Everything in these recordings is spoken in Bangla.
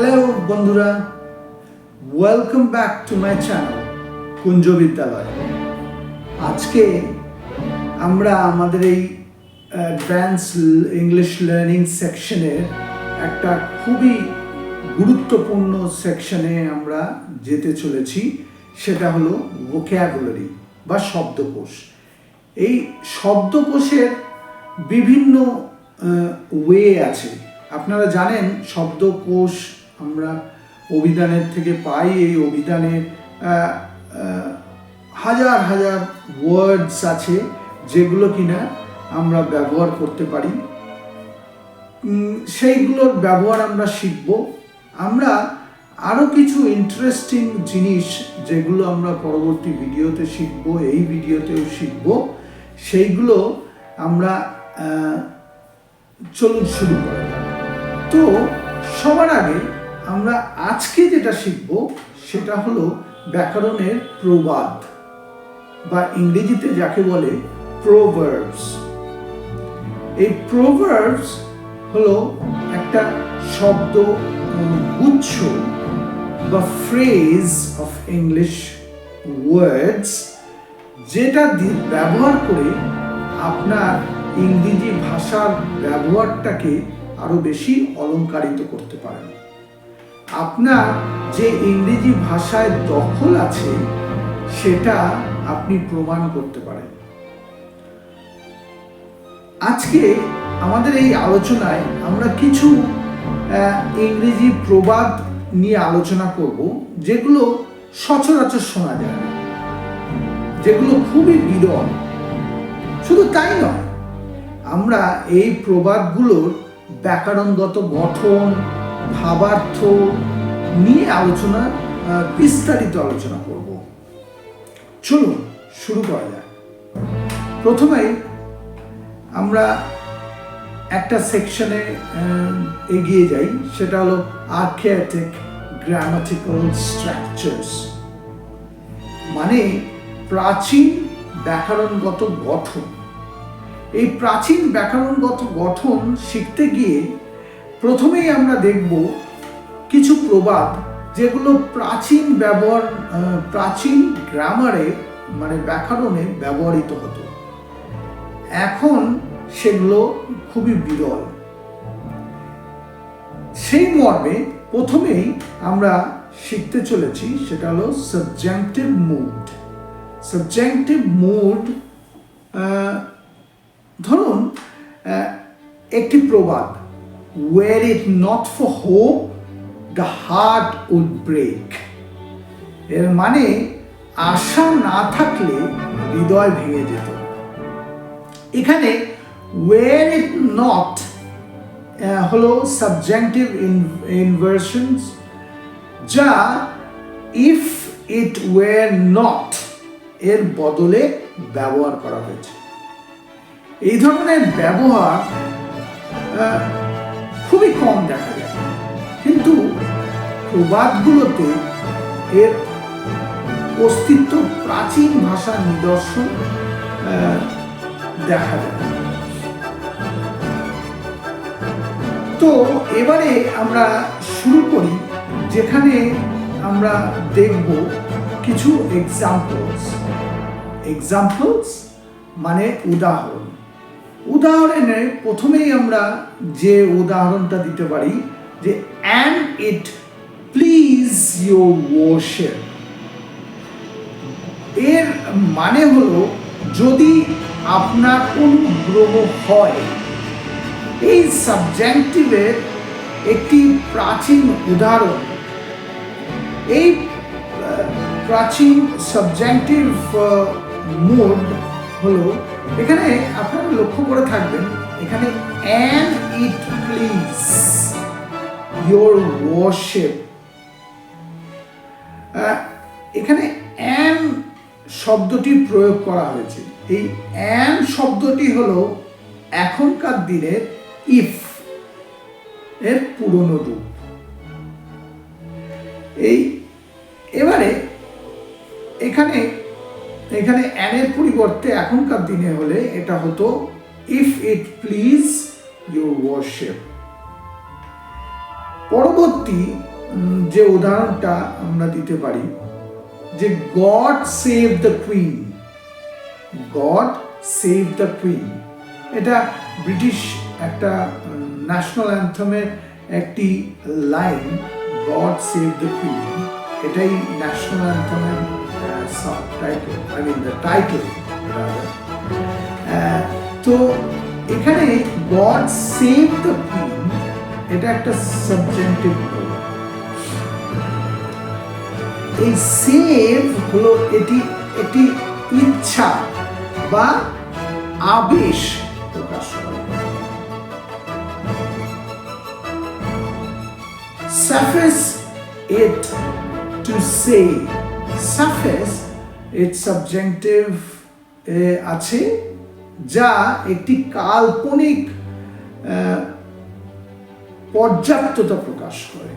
হ্যালো বন্ধুরা, welcome back to my channel Kunja Vidyalaya. আজকে আমরা আমাদের এই অ্যাডভান্স ইংলিশ লার্নিং সেকশনের একটা খুবই গুরুত্বপূর্ণ সেকশনে আমরা যেতে চলেছি। সেটা হলো ভোক্যাবুলারি বা শব্দকোষ। এই শব্দকোষের বিভিন্ন ওয়ে আছে। আপনারা জানেন শব্দকোষ আমরা অভিধানের থেকে পাই। এই অভিধানে হাজার হাজার ওয়ার্ডস আছে যেগুলো কিনা আমরা ব্যবহার করতে পারি। সেইগুলোর ব্যবহার আমরা শিখব। আমরা আরও কিছু ইন্টারেস্টিং জিনিস যেগুলো আমরা পরবর্তী ভিডিওতে শিখব, এই ভিডিওতেও শিখব, সেইগুলো আমরা চলুন শুরু করা যাক। তো সবার আগে আমরা আজকে যেটা শিখব সেটা হলো ব্যাকরণের প্রবাদ বা ইংরেজিতে যাকে বলে প্রোভার্বস। এই প্রোভার্বস হলো একটা শব্দ গুচ্ছ বা ফ্রেজ অফ ইংলিশ ওয়ার্ডস, যেটা ব্যবহার করে আপনার ইংরেজি ভাষার ব্যবহারটাকে আরো বেশি অলংকারিত করতে পারেন। আপনার যে ইংরেজি ভাষায় দখল আছে সেটা আপনি প্রমাণ করতে পারেন। আজকে আমাদের এই আলোচনায় আমরা কিছু ইংরেজি প্রবাদ নিয়ে আলোচনা করব, যেগুলো সচরাচর শোনা যায় না, যেগুলো খুবই বিরল। শুধু তাই নয়, আমরা এই প্রবাদগুলোর ব্যাকরণগত গঠন, ভাবার্থ নিয়ে বিস্তারিত আলোচনা করব। চলুন শুরু করা যাক। প্রথমে আমরা একটা সেকশনে এগিয়ে যাই, সেটা হলো আর্কেটিক গ্রামাটিক্যাল স্ট্রাকচারস, মানে প্রাচীন ব্যাকরণগত গঠন। এই প্রাচীন ব্যাকরণগত গঠন শিখতে গিয়ে প্রথমেই আমরা দেখব কিছু প্রবাদ যেগুলো প্রাচীন গ্রামারে মানে ব্যাকরণে ব্যবহৃত হতো। এখন সেগুলো খুবই বিরল। সেই মর্মে প্রথমেই আমরা শিখতে চলেছি সেটা হলো সাবজেক্টিভ মুড। সাবজেক্টিভ মুড, ধরুন একটি প্রবাদ, were it not for hope the heart would break। এর মানে আশা না থাকলে হৃদয় ভেঙে যেত। এখানে were it not হলো সাবজেক্টিভ ইনভার্সনস, যা if it were not এর বদলে ব্যবহার করা হয়েছে। এই ধরনের ব্যবহার খুবই কম দেখা যায়, কিন্তু প্রবাদগুলোতে এর অস্তিত্ব প্রাচীন ভাষার নিদর্শন দেখা যায়। তো এবারে আমরা শুরু করি, যেখানে আমরা দেখব কিছু এক্সাম্পলস মানে উদাহরণ। উদাহরণে প্রথমেই আমরা যে উদাহরণটা দিতে পারি যে and it please your worship। এর মানে হলো যদি আপনার অনুগ্রহ হয়। এই সাবজেক্টিভের একটি প্রাচীন উদাহরণ। এই প্রাচীন সাবজেক্টিভ মুড হলো, এখানে আপনারা লক্ষ্য করে থাকবেন, এখানে and it please your worship, এখানে and শব্দটি প্রয়োগ করা হয়েছে। এই and শব্দটি হলো এখনকার দিনের if এর পুরনো রূপ। এবারে এখানে and এর পরিবর্তে এখনকার দিনে হলে এটা হতো if it please your worship। পরবর্তী যে উদাহরণটা আমরা দিতে পারি যে God save the Queen, God save the Queen, এটা ব্রিটিশ একটা ন্যাশনাল অ্যান্থেমের একটি line, God save the Queen, এটাই ন্যাশনাল অ্যান্থেমের subtitle, I mean the title. তো এখানে গড সেভ দ্য কুইন এটা একটা সাবজেক্টিভ ভার্ব। এই সেভ হলো এটি একটি ইচ্ছা বা আবেশ প্রকাশ করে। Suffice it to say, suffice it subjunctive আছে যা একটি কাল্পনিক পর্যাপ্ততা প্রকাশ করে।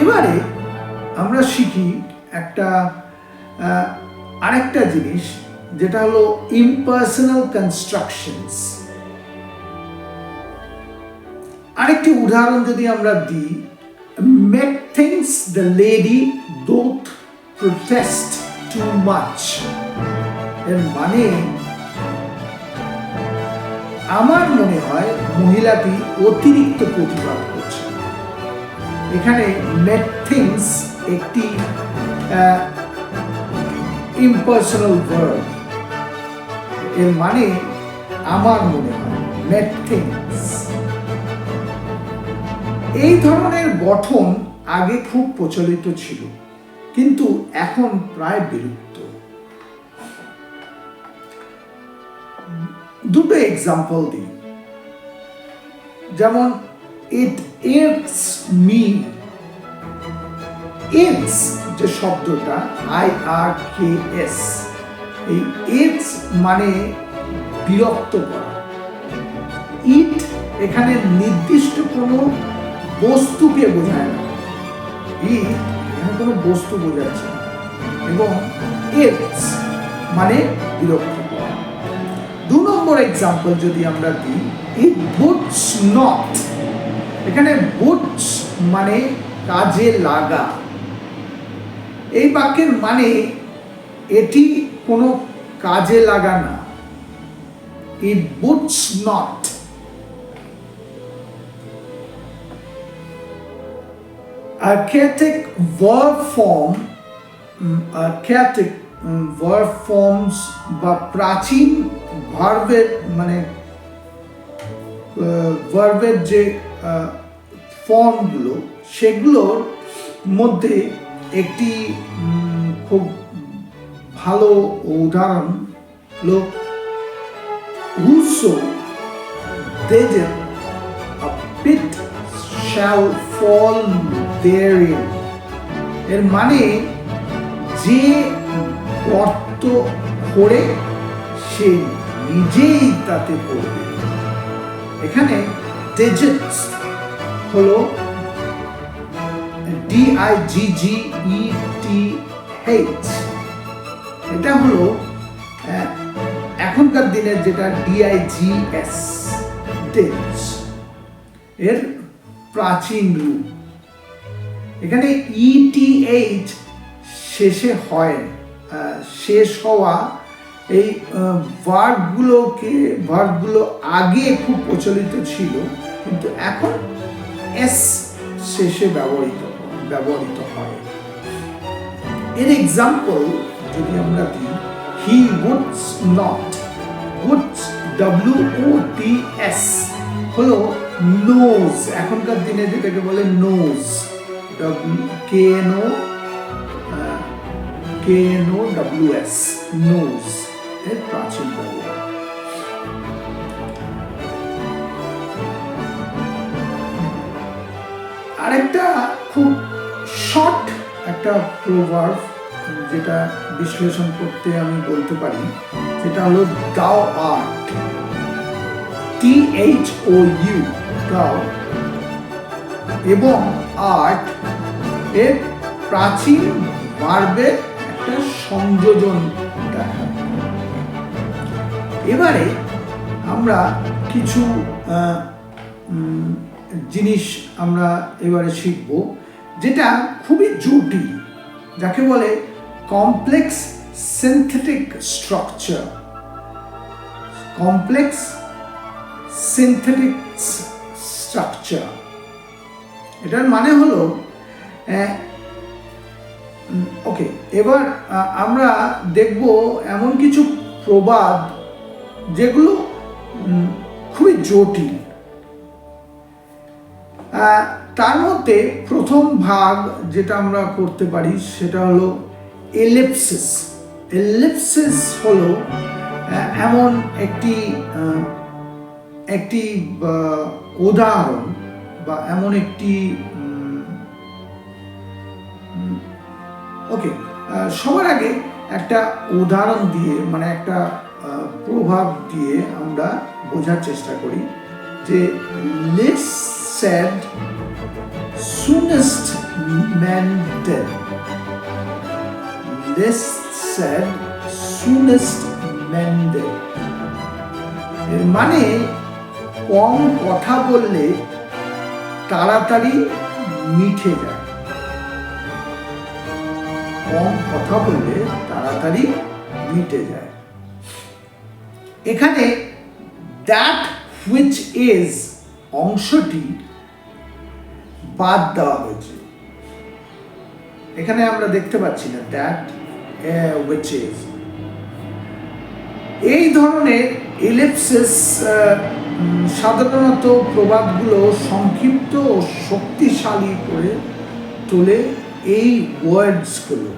এবারে আমরা শিখি একটা আরেকটা জিনিস, যেটা হলো ইম্পার্সোনাল কনস্ট্রাকশনস। আরেকটি উদাহরণ যদি আমরা দিই, methinks the lady doth protest too much, এর মানে আমার মনে হয় মহিলাটি অতিরিক্ত প্রতিবাদ করছে। এখানে methinks একটি ইম্পার্সোনাল ভার্ব, এর মানে আমার মনে হয়, methinks। এই ধরনের গঠন আগে খুব প্রচলিত ছিল, কিন্তু এখন প্রায় বিলুপ্ত। দুটো এক্সাম্পল দিই, যেমন ইট irks me, irks যে শব্দটা IRKS, এই irks মানে বিরক্ত করা। ইট এখানে নির্দিষ্ট কোনো বস্তুকে বোঝায় না, ইট এখানে কোনো বস্তু বোঝাচ্ছে না, এবং irks মানে বিরক্ত করা। 2 নম্বর এক্সাম্পল যদি আমরা দিই, ইট boots not, এখানে boots মানে কাজে লাগা। এই বাক্যের মানে এটি কোনো কাজে লাগা না, ইট boots not। Archaic verb form, archaic verb forms বা প্রাচীন ভার্বের মানে ভার্বের যে ফর্মগুলো, সেগুলোর মধ্যে একটি খুব ভালো উদাহরণ হলো whoso diggeth a pit shall fall therein, এর মানে যে গর্ত করে সে নিজেই তাতে পড়বে। এখানে digits হলো DIGGETH, এটা হলো এখনকার দিনের যেটা DIGS, digits, এর প্রাচীন রূপ। এখানে ETH শেষে হয়, শেষ হওয়া এই ভার্বগুলো আগে খুব প্রচলিত ছিল, কিন্তু এখন এস শেষে ব্যবহৃত হয়। এর এক্সাম্পল যদি আমরা দিই, হি woods not, woods WOTS হলো নোজ, এখনকার দিনে যেটাকে বলে নোজ, KNOWS, নোজ এর প্রাচীন ব্যবহার। আরেকটা খুব শর্ট একটা প্রভার্ব যেটা বিশ্লেষণ করতে আমি বলতে পারি, সেটা হলো thou art, THOU, thou এবং আর্ট এর প্রাচীন ভার্বের একটা সংযোজন দেখা। এবারে আমরা কিছু জিনিস আমরা এবারে শিখব, যেটা খুবই জটিল, যাকে বলে complex synthetic structure. Complex synthetic structure, এটার মানে হলো ওকে, এবার আমরা দেখব এমন কিছু প্রবাদ যেগুলো খুবই জটিল। তার মধ্যে প্রথম ভাগ যেটা আমরা করতে পারি সেটা হলো এলিপসিস। এলিপসিস হলো এমন একটি উদাহরণ বা এমন একটি ওকে, সবার আগে একটা উদাহরণ দিয়ে, মানে একটা প্রভাব দিয়ে আমরা বোঝার চেষ্টা করি যে less said soonest man dead, less said soonest man dead। এর মানে কম কথা বললে তাড়াতাড়ি মিটে যায়। কম কথা বললে তাড়াতাড়ি মিটে যায়। এখানে দ্যাট হুইচ ইজ অংশটি বাদ দেওয়া হয়েছে। এখানে আমরা দেখতে পাচ্ছি না দ্যাট হুইচ ইজ। এই ধরনের এলিপসিস সাধারণত প্রবাদগুলো সংক্ষিপ্ত ও শক্তিশালী করে তোলে এই ওয়ার্ডসগুলো।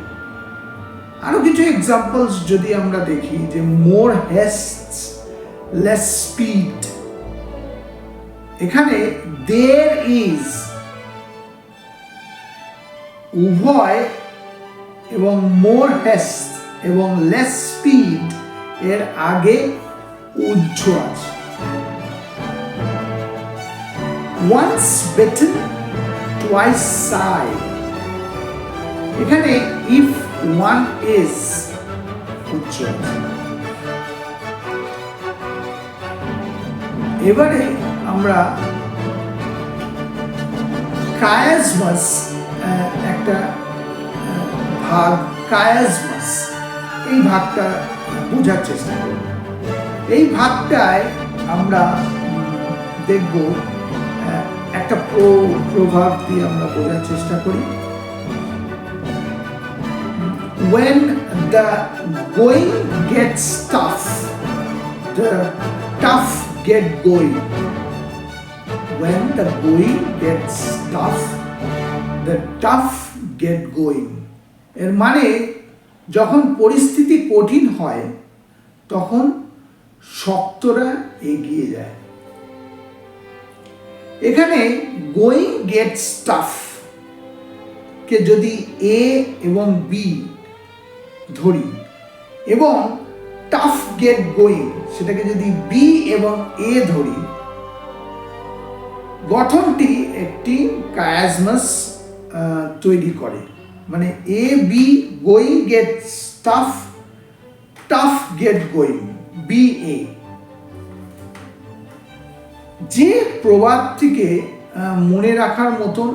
আরো কিছু এক্সাম্পলস যদি আমরা দেখি, যে মোর হেস্ট লেস স্পিড, এখানে দেয়ার ইজ উভয় এবং মোর হেস্ট এবং লেস স্পিড এর আগে উজ্জ আছে। ওয়ান্স বিটেন টুয়াইস সাই, এখানে ইফ ওয়ান ইজ উজ্জ আছে। এবারে আমরা কায়াজমাস, একটা ভাগ কায়াজমাস, এই ভাগটা বোঝার চেষ্টা করব। এই ভাগটায় আমরা দেখব একটা প্রভাব দিয়ে আমরা বোঝার চেষ্টা করি। When the going gets tough, the tough get going. When the going gets tough, the tough get going. এর মানে যখন পরিস্থিতি কঠিন হয় তখন শক্তরা এগিয়ে যায়। এখানে গোয়িং গেটস টাফ কে যদি এ এবং বি ধরি এবং টাফ গেট গোয়িং সেটাকে যদি বি এবং এ ধরি, গঠনটি একটি কায়াজমাস তৈরি করে। মানে A B going gets tough, tough get going, B A. যে প্রবাদটিকে মনে রাখার মতন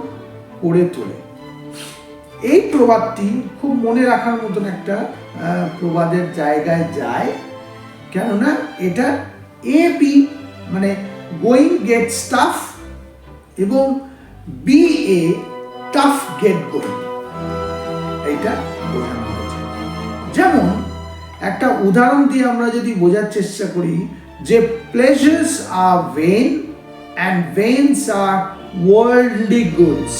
করে তোলে। এই প্রবাদটি খুব মনে রাখার মতন একটা প্রবাদের জায়গায় যায়, কেননা এটা এ বি মানে গোয়িং গেটস টাফ এবং B A tough get going, এইটা বোঝানো হয়েছে। যেমন একটা উদাহরণ দিয়ে আমরা যদি বোঝার চেষ্টা করি যে pleasures are vain and vains are worldly goods.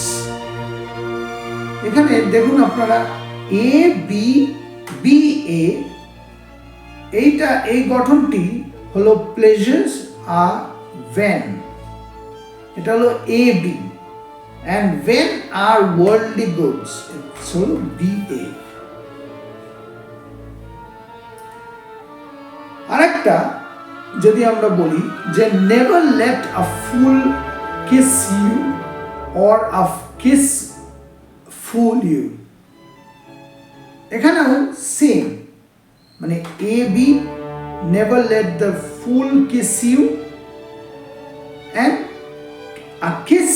এখানে দেখুন আপনারা এ বি বি এ, এইটা এই গঠনটি হলো প্লেজার্স আর ভেন, এটা হলো A B, and vain are worldly goods, it's হলো বি এ। আরেকটা যদি আমরা বলি যে never let a fool kiss you or a kiss fool you, এখানেও সেম, মানে A B never let the fool kiss you and a kiss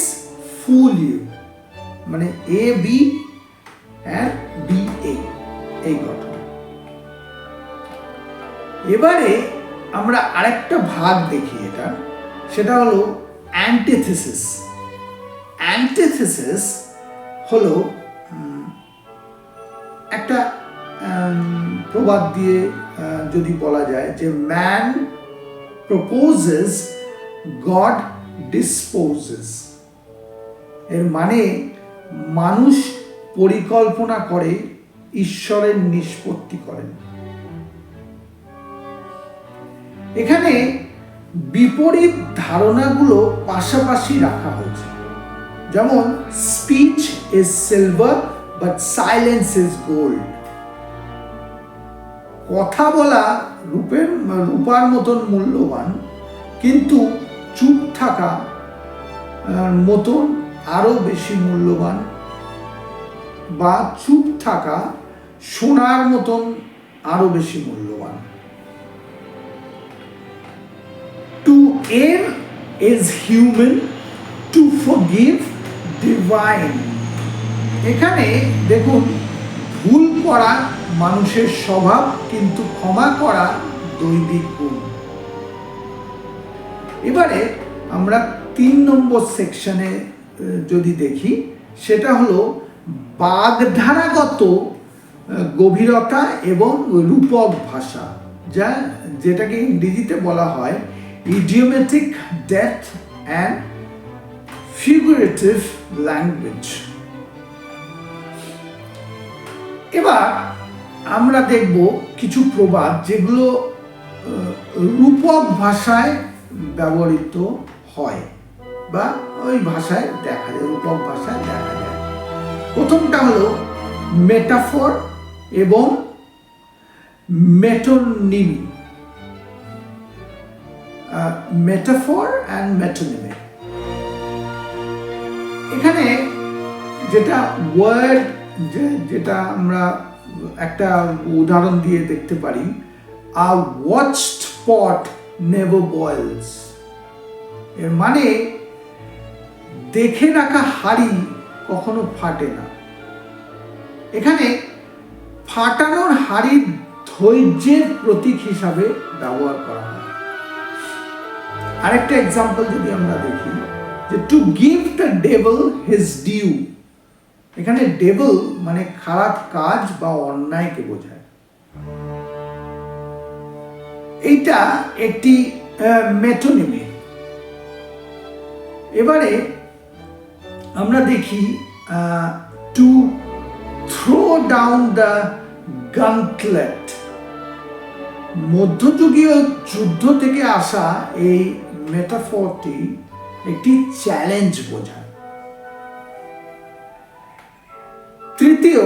fool you, মানে A B and B A, এই ঘটনা। এবারে আমরা আরেকটা ভাগ দেখি এটা, সেটা হলো অ্যান্টিথেসিস। অ্যান্টিথেসিস হলো একটা প্রবাদ দিয়ে যদি বলা যায় যে ম্যান প্রপোজেস, গড ডিসপোজেস। এর মানে মানুষ পরিকল্পনা করে, ঈশ্বরের নিষ্পত্তি করেন। এখানে বিপরীত ধারণাগুলো পাশাপাশি রাখা হয়েছে, যেমন speech is silver but silence is gold. কথা বলা রূপার মতন মূল্যবান, কিন্তু চুপ থাকা মতন আরো বেশি মূল্যবান, বা চুপ থাকা সোনার মতন আরো বেশি মূল্যবান। To err is human, to forgive divine। এখানে দেখুন, ভুল করা মানুষের স্বভাব, কিন্তু ক্ষমা করা দৈবিক গুণ। এবারে আমরা 3 নম্বর সেকশনে যদি দেখি, সেটা হলো বাগধারাগত গভীরতা এবং রূপক ভাষা, যেটাকে ইংরেজিতে বলা হয় idiomatic depth and figurative language। এবার আমরা দেখব কিছু প্রবাদ যেগুলো রূপক ভাষায় ব্যবহৃত হয়, বা ওই ভাষায় দেখা যায়, রূপক ভাষায় দেখা যায়। প্রথমটা হলো মেটাফর এবং মেটোনিমি। মেটাফর অ্যান্ড মেটোনিমি, এখানে যেটা ওয়ার্ড, যেটা আমরা একটা উদাহরণ দিয়ে দেখতে পারি, আ ওয়াচড পট নেভার বয়েলস। এর মানে দেখে রাখা হাঁড়ি কখনো ফাটে না। এখানে ফাটানোর হাঁড়ি ধৈর্যের প্রতীক হিসাবে ব্যবহার করা হয়। আরেকটা এক্সাম্পল যদি আমরা দেখি, যে to give the devil his due. এখানে ডেভিল মানে খারাপ কাজ বা অন্যায়কে বোঝায়। এইটা একটি মেটোনিমি। এবারে আমরা দেখি টু থ্রো ডাউন দ্য গান্টলেট। মধ্যযুগীয় যুদ্ধ থেকে আসা এই মেটাফরটি একটি চ্যালেঞ্জ বোঝায়। তৃতীয়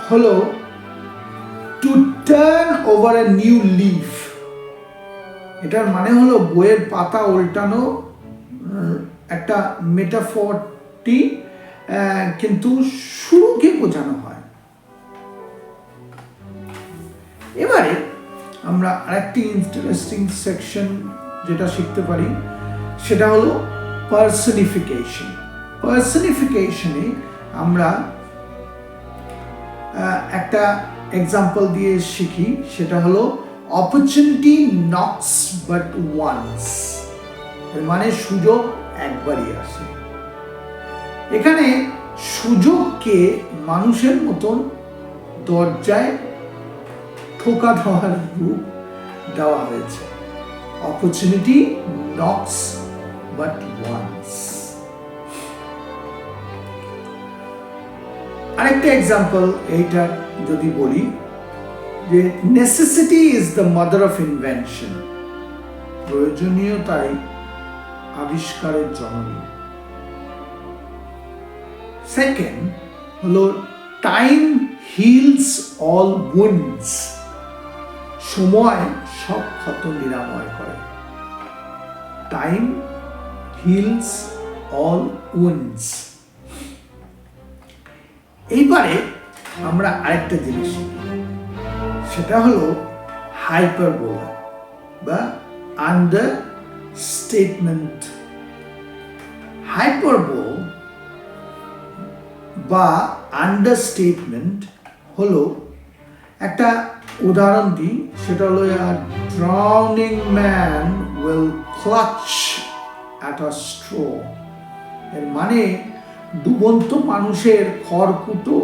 হলো to turn over a new leaf. এটার মানে হলো বইয়ের পাতা উল্টানো। একটা মেটাফরটি কিন্তু শুরুকে বোঝানো হয়। এবারে আমরা আরেকটি ইন্টারেস্টিং সেকশন যেটা শিখতে পারি, সেটা হলো পার্সনিফিকেশন। পার্সনিফিকেশনে আমরা একটা এক্সাম্পল দিয়ে শিখি, সেটা হলো অপরচুনিটি নক্স বাট ওয়ান্স। এর মানে সুযোগ একবারই আসে। এখানে সুযোগকে মানুষের মতন দরজায় ঠোকা দেওয়ার রূপ দেওয়া হয়েছে। Opportunity knocks but once. আরেকটা এক্সাম্পল এইটা যদি বলি, যে necessity is the mother of invention. প্রয়োজনীয়তাই আবিষ্কারের জননী। সেকেন্ড হলো টাইম হিলস অল উন্ডস। সময় সব ক্ষত নিরাময় করে। Time hills all wounds. এইবারে আমরা আরেকটা জিনিস, সেটা হলো হাইপারবোলা বা আন্ডারস্টেটমেন্ট। হাইপারবোল বা আন্ডারস্টেটমেন্ট হলো, একটা উদাহরণ দিই, সেটা হলো drowning man will clutch at a straw. এর মানে ডুবন্ত মানুষের খড়কুটো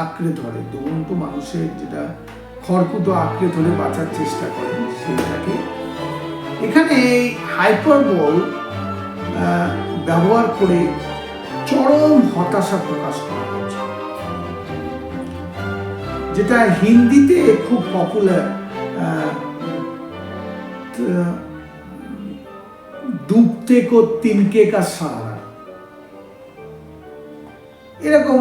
আঁকড়ে ধরে, ডুবন্ত মানুষের যেটা খড়কুটো আঁকড়ে ধরে বাঁচার চেষ্টা করে সেইটাকে এখানে হাইপারবোল ব্যবহার করে চরম হতাশা প্রকাশ করা হয়েছে, যেটা হিন্দিতে খুব পপুলার, ডুবতে কো তিনকে কা সাহারা। এরকম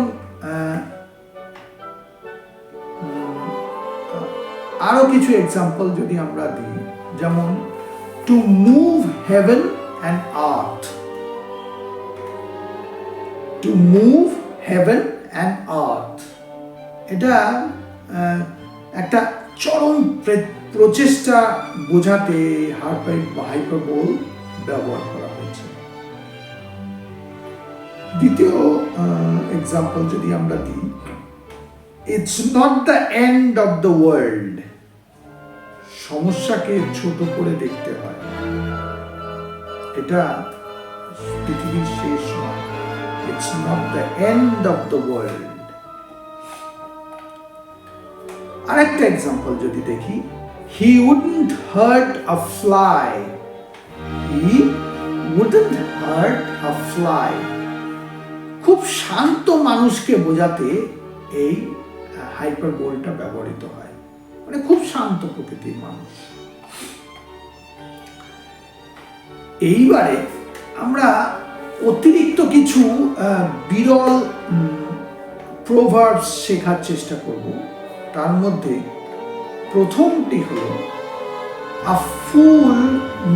আরো কিছু এক্সাম্পল যদি আমরা দিই, যেমন to move heaven and earth. To move heaven and earth এটা একটা চরম প্রচেষ্টা বোঝাতে হাইপারবোল ব্যবহার করা হয়েছে। দ্বিতীয় এক্সাম্পল যদি আমরা দিই, it's not the end of the world. সমস্যাকে ছোট করে দেখতে হয়, এটা পৃথিবীর শেষ নয়। It's not the end of the world. আরেকটা এক্সাম্পল যদি দেখি, হি উডন্ট হার্ট আ ফ্লাই। হি উডন্ট হার্ট আ ফ্লাই। খুব শান্ত মানুষকে বোঝাতে এই হাইপারবোলটা ব্যবহৃত হয়, মানে খুব শান্ত প্রকৃতির মানুষ। এইবারে আমরা অতিরিক্ত কিছু বিরল প্রোভার্বস শেখার চেষ্টা করব। তার মধ্যে প্রথমটি হলো, a fool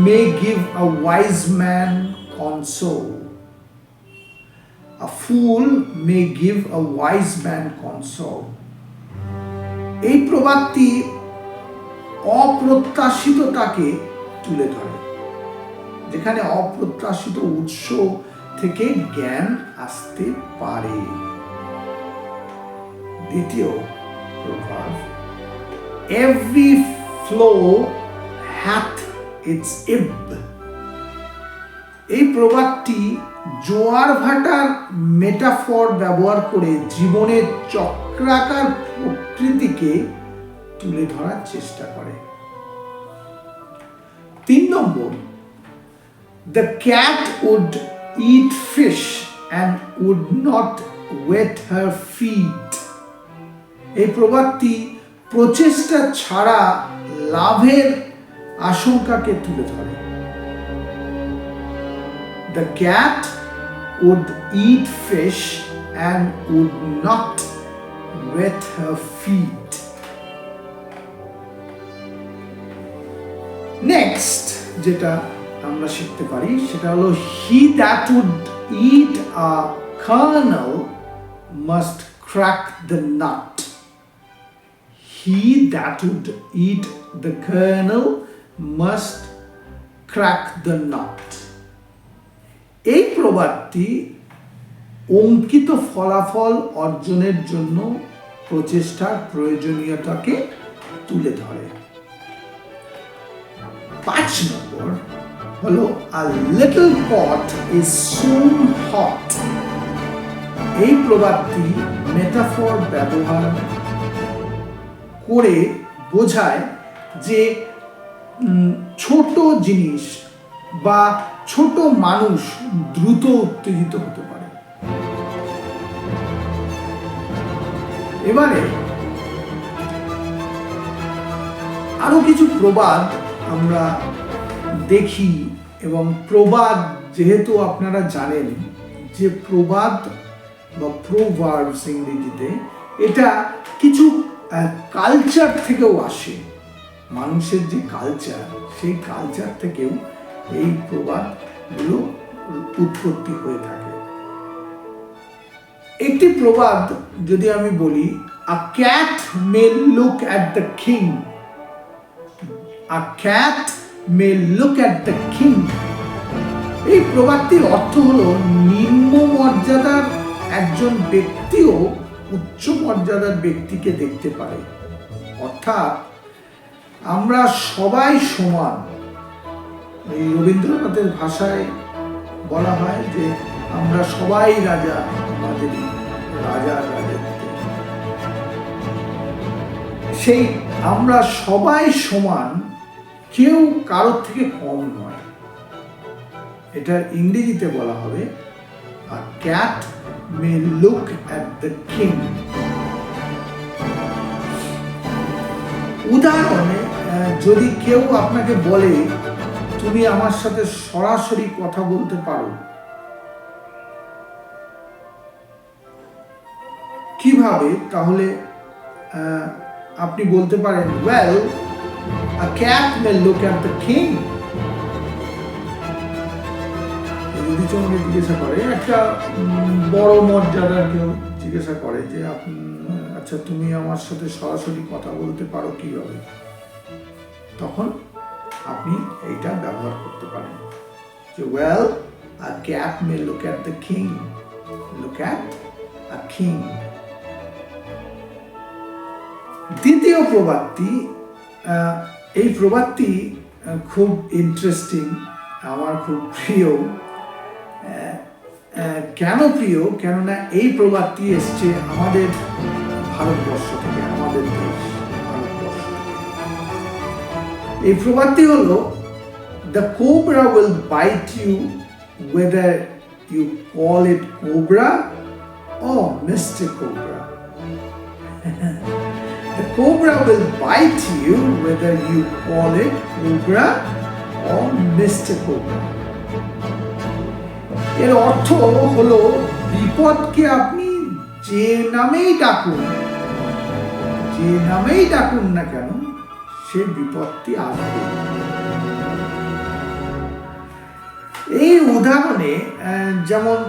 may give a wise man counsel. A fool may give a wise man console. এই প্রবাদটি অপ্রত্যাশিততাকে তুলে ধরে, যেখানে অপ্রত্যাশিত উৎস থেকে জ্ঞান আসতে পারে। দ্বিতীয় প্রভাব, every flow hath its ebb. এই প্রবাদটি জোয়ার ভাটার মেটাফর ব্যবহার করে জীবনের চক্রাকার প্রকৃতিকে তুলে ধরার চেষ্টা করে। 3 নম্বর, the cat would eat fish and would not wet her feet. এই প্রবাদটি প্রচেষ্টা ছাড়া লাভের আশঙ্কাকে তুলে ধরে। The cat would eat fish and would not wet her feet. Next, যেটা আমরা শিখতে পারি সেটা হলো, he that would eat a kernel must crack the nut. He that would eat the kernel must crack the nut. এই প্রবাদটি অঙ্কিত ফলাফল অর্জনের জন্য প্রচেষ্টার প্রয়োজনীয়তাকে তুলে ধরে। 5 নম্বর হলো, a little pot is soon hot. এই প্রবাদটি মেটাফর ব্যবহার করে বোঝায় যে ছোট জিনিস বা ছোট মানুষ দ্রুত উত্তেজিত হতে পারে। এবারে আরো কিছু প্রবাদ আমরা দেখি, এবং প্রবাদ যেহেতু আপনারা জানেন যে প্রবাদ বা প্রোভার্বস ইংরেজিতে, এটা কিছু কালচার থেকেও আসে। মানুষের যে কালচার, সেই কালচার থেকেও এই প্রবাদগুলো উৎপত্তি হয়ে থাকে। একটি প্রবাদ যদি আমি বলি, a cat may look at the king. A cat may look at the king. এই প্রবাদটির অর্থ হলো, একজন ব্যক্তিও উচ্চ মর্যাদার ব্যক্তিকে দেখতে পারে। অর্থাৎ আমরা সবাই সমান। এই রবীন্দ্রনাথের ভাষায় বলা হয় যে আমরা সবাই রাজা, আমাদের রাজার রাজত্বে। সেই আমরা সবাই সমান, কেউ কারোর থেকে কম নয়। এটা ইংরেজিতে বলা হবে a cat may look at the king. উদাহরণে যদি কেউ আপনাকে বলে তুমি আমার সাথে সরাসরি কথা বলতে পারো, কিভাবে? তাহলে আপনি বলতে পারেন, well, a cat may look at the king. যদি চমকে জিজ্ঞাসা করে, একটা বড় মর্যাদার কেউ জিজ্ঞাসা করে যে আচ্ছা তুমি আমার সাথে সরাসরি কথা বলতে পারো কিভাবে, তখন আপনি এইটা ব্যবহার করতে পারেন যে well, a cat may look at the king. Look at a king. দ্বিতীয় প্রবাদটি, এই প্রবাদটি খুব ইন্টারেস্টিং, আমার খুব প্রিয়। কেন প্রিয়? কেননা এই প্রবাদটি এসছে আমাদের ভারতবর্ষ থেকে, আমাদের দেশ ভারতবর্ষ। এই প্রবাদটি হলো, the cobra will bite you whether you call it cobra or Mr. Cobra. The cobra will bite you whether you call it cobra or Mr. Cobra. এর অর্থ হলো বিপদকে আপনি যে নামেই ডাকুন, যে নামেই ডাকুন না কেন, সে বিপদটি আসবে। এই উদাহরণে যেমন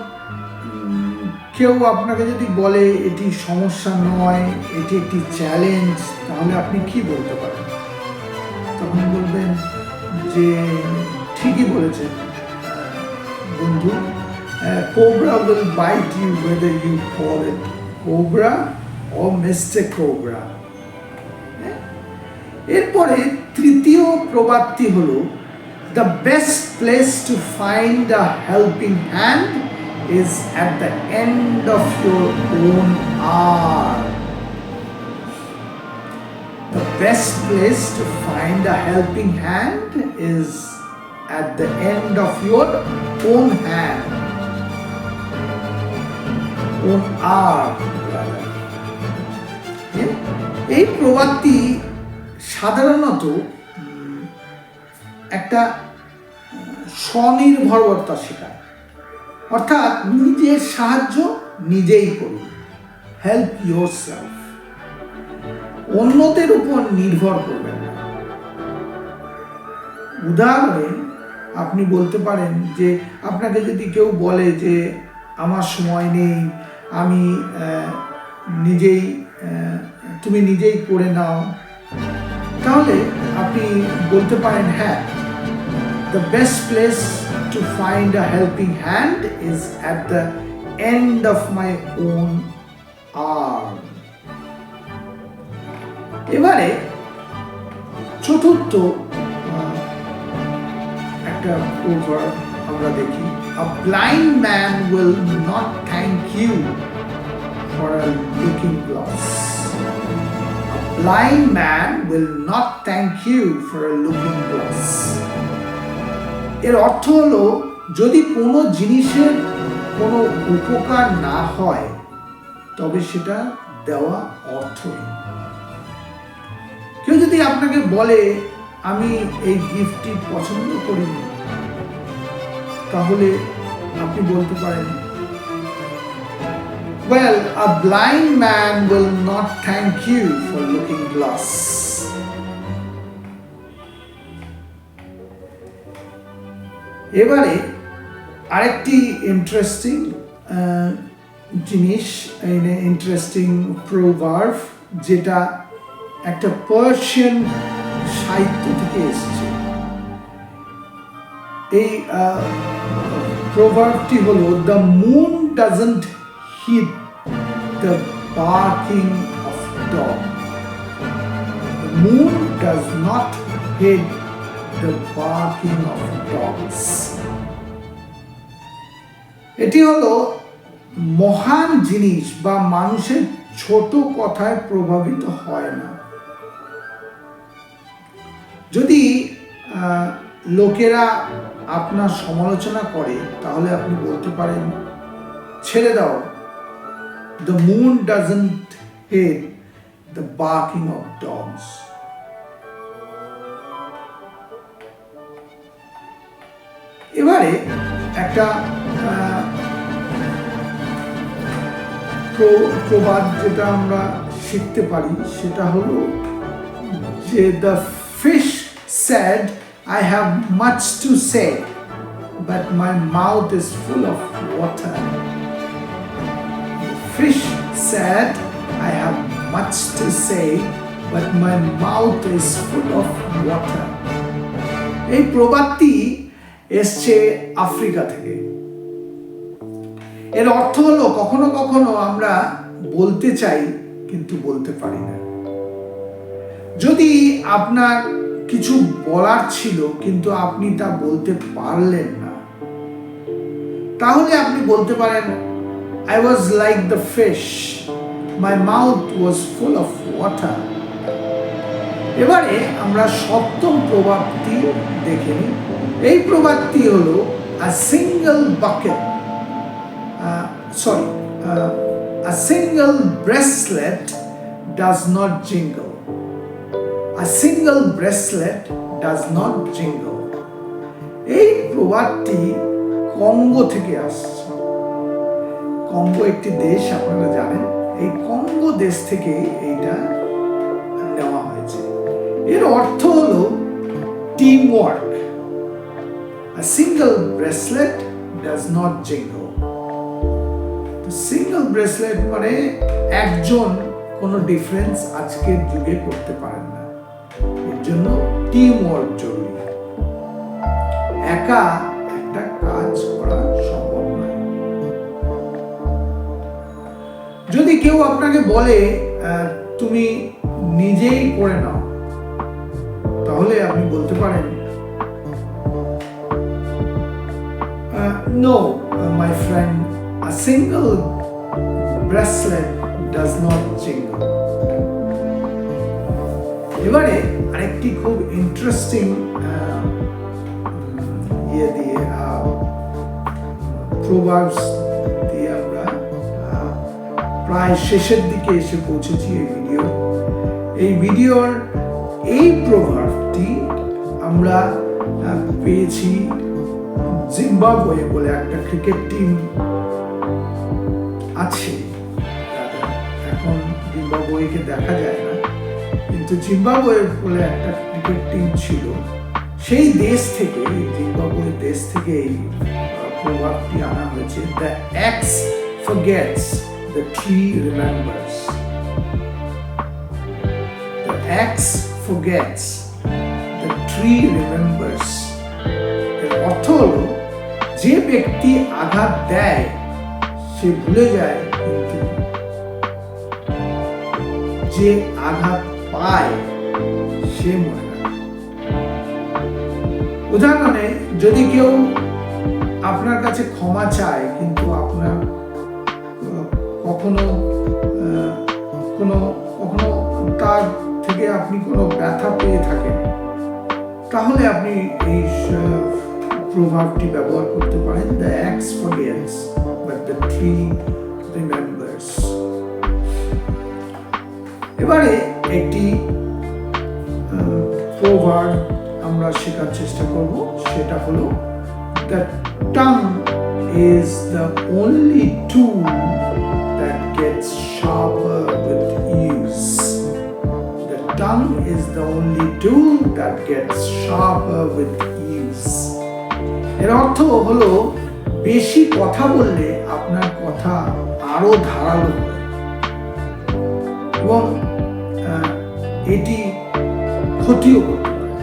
কেউ আপনাকে যদি বলে এটি সমস্যা নয়, এটি একটি চ্যালেঞ্জ, তাহলে আপনি কি বলতে পারেন? তখন বলবেন যে ঠিকই বলেছেন বন্ধু, cobra will bite you whether you call it cobra or Mr. Cobra. এরপরে তৃতীয় প্রবাদটি হলো, the best place to find a helping hand is at the end of your own arm. The best place to find a helping hand is at the end of your own hand. Own arm. এই প্রবাদটি সাধারণত একটা স্বনির্ভরতা শেখায়। অর্থাৎ নিজের সাহায্য নিজেই করুন, হেল্প ইয়োরসেলফ, অন্যদের উপর নির্ভর করবেন না। উদাহরণে আপনি বলতে পারেন যে আপনাকে যদি কেউ বলে যে আমার সময় নেই, আমি নিজেই, তুমি নিজেই করে নাও, তাহলে আপনি বলতে পারেন হ্যাঁ, the best place to find a helping hand is at the end of my own arm. এবারে চতুর্থ একটা প্রভাব আমরা দেখি, a blind man will not thank you for a looking glass. A blind man will not thank you for a looking glass. এর অর্থ হলো, যদি কোনো জিনিসের কোনো উপকার না হয় তবে সেটা দেওয়া অর্থহীন। কেউ যদি আপনাকে বলে আমি এই গিফটটি পছন্দ করিনি, তাহলে আপনি বলতে পারেন well, a blind man will not thank you for looking glass. এবারে আরেকটি ইন্টারেস্টিং জিনিস, ইন্টারেস্টিং প্রভার্ব, যেটা একটা পার্সিয়ান সাহিত্য থেকে এসেছে। এই প্রভার্বটি হলো, the moon doesn't heed the barking of dog. The moon does not heed the barking of dogs. এটি হলো মহান জিনিস বা মানুষের ছোট কথায় প্রভাবিত হয় না। যদি লোকেরা আপনার সমালোচনা করে তাহলে আপনি বলতে পারেন, ছেড়ে দাও, the moon doesn't heed the barking of dogs. এবারে একটা প্রবাদ যেটা আমরা শিখতে পারি সেটা হলো যে the fish said, I have much to say, but my mouth is full of water. The fish said, I have much to say, but my mouth is full of water. এই প্রবাদটি এসছে আফ্রিকা থেকে। এর অর্থ হলো কখনো কখনো আমরা বলতে চাই কিন্তু বলতে পারি না। যদি আপনার কিছু বলার ছিল কিন্তু আপনি তা বলতে পারলেন না, তাহলে আপনি বলতে পারেন, I was like the fish, my mouth was full of water. এবারে আমরা সপ্তম প্রবাদটি দেখে নিই। এই প্রবাদটি হলো a single bracelet does not jingle. A single bracelet does not jingle. এই প্রবাদটি কঙ্গো থেকে আসছে। কঙ্গো একটি দেশ, আপনারা জানেন। এই কঙ্গো দেশ থেকে এইটা নেওয়া হয়েছে। এর অর্থ হলো team work. A single bracelet does not jingle. Single bracelet মানে একজন কোনো ডিফারেন্স আজকের যুগে করতে পারেন না, এর জন্য টিম ওয়ার্ক জরুরি। একা একটা কাজ করা সম্ভব নয়। যদি কেউ আপনাকে বলে তুমি নিজেই করে নাও, তাহলে আপনি বলতে পারেন, no my friend, a single bracelet does not jingle. এবারে আরেকটি খুব ইন্টারেস্টিং প্রভাবস দিয়ে আমরা প্রায় শেষের দিকে এসে পৌঁছেছি এই ভিডিওর এই প্রভাবটি আমরা পেয়েছি জিম্বাবুয়ে বলে একটা ক্রিকেট টিম আছে। এখন জিম্বাবুয়েকে দেখা যায় না, কিন্তু জিম্বাবুয়ে বলে একটা ক্রিকেট টিম ছিল। সেই দেশ থেকে, জিম্বাবুয়ে দেশ থেকে এই প্রভাবটি আনা হয়েছে। The axe forgets, the tree remembers. The axe forgets, the tree remembers. এর অর্থ হলো যে ব্যক্তি আঘাত দেয় সে ভুলে যায়, কিন্তু যে আঘাত পায় সে মনে রাখে। উদাহরণে, যদি কেউ আপনার কাছে ক্ষমা চায় কিন্তু আপনার কখনো তার থেকে আপনি কোনো ব্যথা পেয়ে থাকেন, তাহলে আপনি এই প্রভাবটি ব্যবহার করতে পারেন। The axe forgets, but the tree remembers. এবারে একটি প্রভাব আমরা শেখার চেষ্টা করব, সেটা হলো the tongue is the only tool that gets sharper with use. The tongue is the only tool that gets sharper with use. এর অর্থ হলো বেশি কথা বললে আপনার কথা আরো ধারালো হয় এবং এটি ক্ষতিও করতে পারে।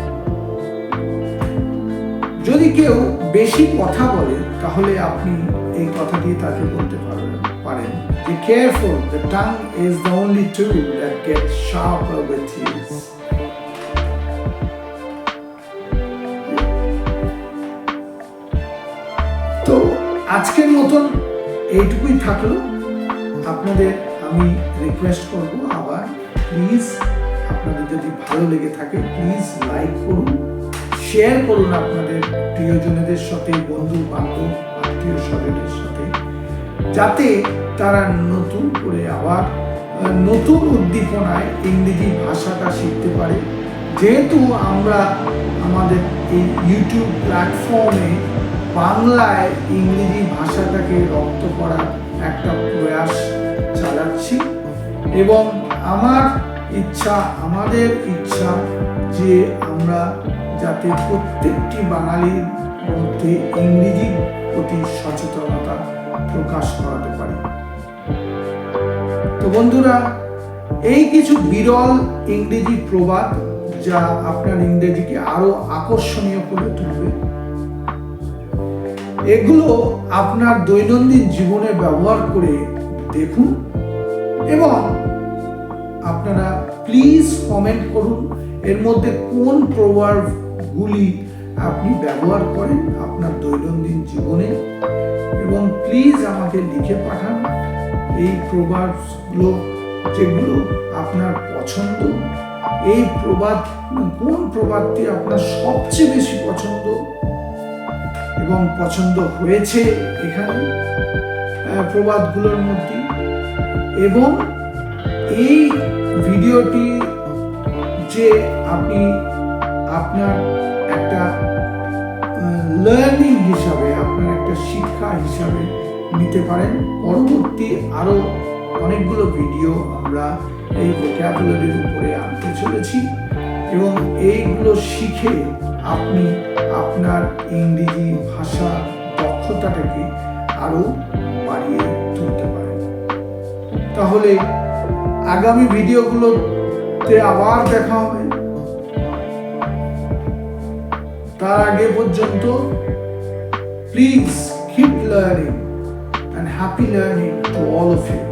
যদি কেউ বেশি কথা বলে তাহলে আপনি এই কথাটি তাকে বলতে পারেন যে careful, the tongue is the only tool that gets sharper with use. তো আজকের মতন এইটুকুই থাকলো। আপনাদের আমি রিকোয়েস্ট করব আবার প্লিজ, আপনাদের যদি ভালো লেগে থাকে প্লিজ লাইক করুন, শেয়ার করুন আপনাদের প্রিয়জনদের সাথে, বন্ধু বান্ধব আত্মীয় স্বজনের সাথে, যাতে তারা নতুন করে আবার নতুন উদ্দীপনায় ইংরেজি ভাষাটা শিখতে পারে। যেহেতু আমরা আমাদের এই ইউটিউব প্ল্যাটফর্মে বাংলায় ইংরেজি ভাষাটাকে রপ্ত করার একটা প্রয়াস চালাচ্ছি, এবং আমাদের ইচ্ছা যে আমরা যাতে প্রত্যেকটি বাঙালির মধ্যে ইংরেজির প্রতি সচেতনতা প্রকাশ করাতে পারি। তো বন্ধুরা, এই কিছু বিরল ইংরেজি প্রবাদ যা আপনার ইংরেজিকে আরো আকর্ষণীয় করে তুলবে, এগুলো আপনার দৈনন্দিন জীবনে ব্যবহার করে দেখুন, এবং আপনারা প্লিজ কমেন্ট করুন এর মধ্যে কোন প্রবাদগুলি আপনি ব্যবহার করেন আপনার দৈনন্দিন জীবনে, এবং প্লিজ আমাকে লিখে পাঠান এই প্রবাদগুলো যেগুলো আপনার পছন্দ। এই কোন প্রবাদটি আপনার সবচেয়ে বেশি পছন্দ এবং পছন্দ হয়েছে এখানে প্রবাদগুলোর মধ্যে। এবং এই ভিডিওটি যে আপনি আপনার একটা লার্নিং হিসাবে, আপনার একটা শিক্ষা হিসাবে নিতে পারেন। পরবর্তী আরো অনেকগুলো ভিডিও আমরা এই ভোক্যাবুলারির উপরে আনতে চলেছি, এবং এইগুলো শিখে আপনি আপনার ইংরেজি ভাষা দক্ষতাটাকে আরো বাড়িয়ে তুলতে পারেন। তাহলে আগামী ভিডিওগুলোতে আবার দেখা হবে। তার আগে পর্যন্ত please keep learning and happy learning to all of you.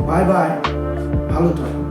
Bye bye. ভালো থাকুন।